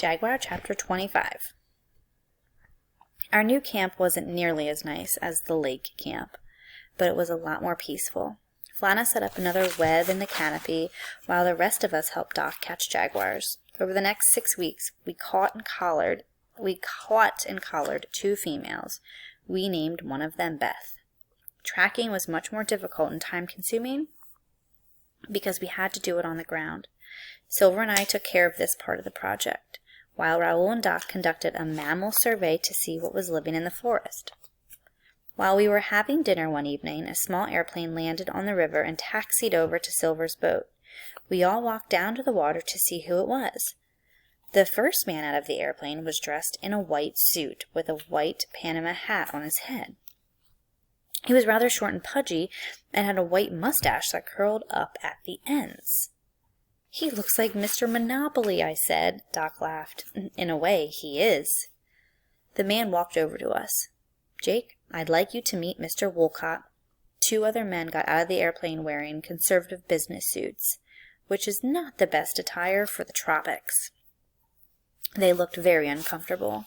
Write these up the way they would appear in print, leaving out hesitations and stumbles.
Jaguar Chapter 25. Our new camp wasn't nearly as nice as the lake camp, but it was a lot more peaceful. Flana set up another web in the canopy, while the rest of us helped Doc catch jaguars. Over the next 6 weeks, we caught and collared 2 females. We named one of them Beth. Tracking was much more difficult and time-consuming because we had to do it on the ground. Silver and I took care of this part of the project, while Raoul and Doc conducted a mammal survey to see what was living in the forest. While we were having dinner one evening, a small airplane landed on the river and taxied over to Silver's boat. We all walked down to the water to see who it was. The first man out of the airplane was dressed in a white suit with a white Panama hat on his head. He was rather short and pudgy and had a white mustache that curled up at the ends. "He looks like Mr. Monopoly," I said. Doc laughed. "In a way, he is." The man walked over to us. "Jake, I'd like you to meet Mr. Wolcott." 2 other men got out of the airplane wearing conservative business suits, which is not the best attire for the tropics. They looked very uncomfortable.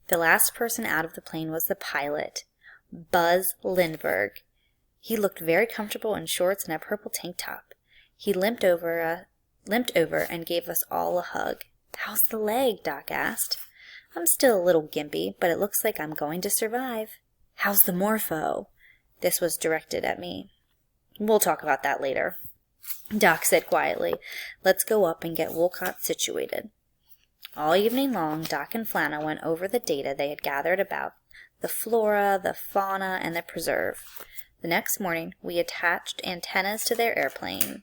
The last person out of the plane was the pilot, Buzz Lindbergh. He looked very comfortable in shorts and a purple tank top. He limped over and gave us all a hug. "How's the leg?" Doc asked. "I'm still a little gimpy, but it looks like I'm going to survive." "How's the morpho?" This was directed at me. "We'll talk about that later," Doc said quietly. "Let's go up and get Wolcott situated." All evening long, Doc and Flana went over the data they had gathered about the flora, the fauna, and the preserve. The next morning, we attached antennas to their airplane.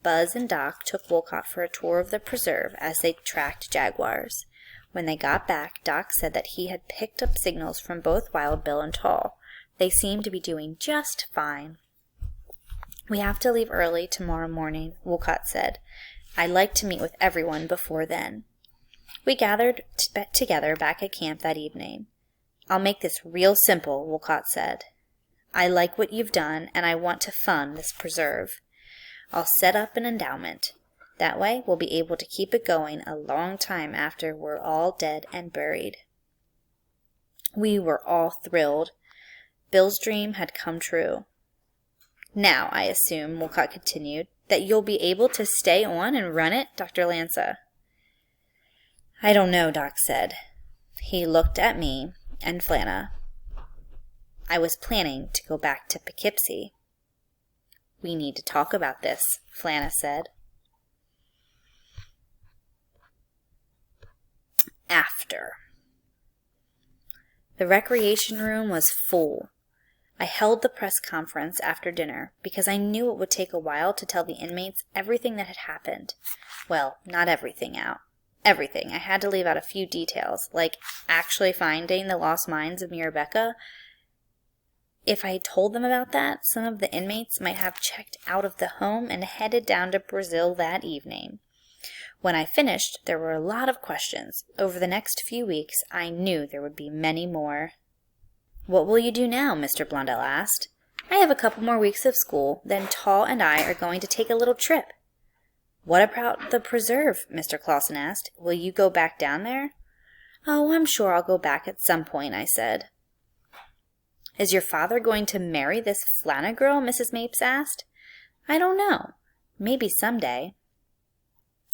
Buzz and Doc took Wolcott for a tour of the preserve as they tracked jaguars. When they got back, Doc said that he had picked up signals from both Wild Bill and Tall. They seemed to be doing just fine. "We have to leave early tomorrow morning," Wolcott said. "I'd like to meet with everyone before then." We gathered together back at camp that evening. "I'll make this real simple," Wolcott said. "I like what you've done, and I want to fund this preserve. I'll set up an endowment. That way we'll be able to keep it going a long time after we're all dead and buried." We were all thrilled. Bill's dream had come true. "Now, I assume," Wolcott continued, "that you'll be able to stay on and run it, Dr. Lanza?" "I don't know," Doc said. He looked at me and Flana. "I was planning to go back to Poughkeepsie." "We need to talk about this," Flana said. After. The recreation room was full. I held the press conference after dinner because I knew it would take a while to tell the inmates everything that had happened. Well, not everything out. Everything. I had to leave out a few details, like actually finding the lost mines of Mirabecca. If I had told them about that, some of the inmates might have checked out of the home and headed down to Brazil that evening. When I finished, there were a lot of questions. Over the next few weeks, I knew there would be many more. "What will you do now?" Mr. Blundell asked. "I have a couple more weeks of school, then Tall and I are going to take a little trip." "What about the preserve?" Mr. Clausen asked. "Will you go back down there?" "Oh, I'm sure I'll go back at some point," I said. "Is your father going to marry this Flana girl?" Mrs. Mapes asked. "I don't know. Maybe someday."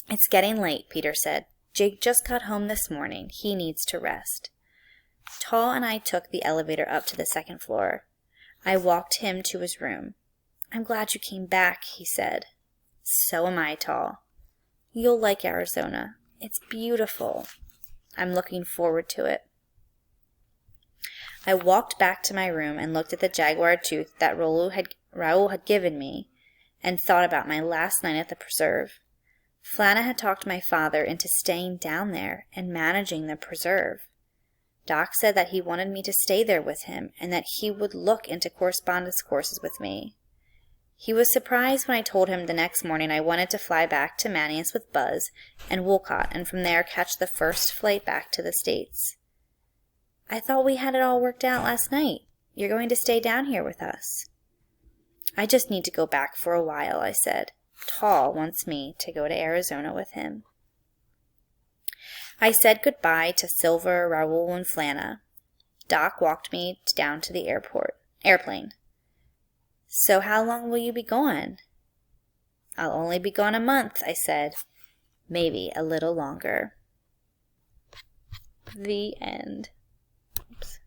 "It's getting late," Peter said. "Jake just got home this morning. He needs to rest." Tall and I took the elevator up to the 2nd floor. I walked him to his room. "I'm glad you came back," he said. "So am I, Tall. You'll like Arizona. It's beautiful. I'm looking forward to it." I walked back to my room and looked at the jaguar tooth that Raoul had given me and thought about my last night at the preserve. Flana had talked my father into staying down there and managing the preserve. Doc said that he wanted me to stay there with him and that he would look into correspondence courses with me. He was surprised when I told him the next morning I wanted to fly back to Manlius with Buzz and Wolcott and from there catch the first flight back to the States. "I thought we had it all worked out last night. You're going to stay down here with us." "I just need to go back for a while," I said. "Tall wants me to go to Arizona with him." I said goodbye to Silver, Raoul, and Flana. Doc walked me down to the airplane. So how long will you be gone? I'll only be gone a month, I said. Maybe a little longer. The end. Oops.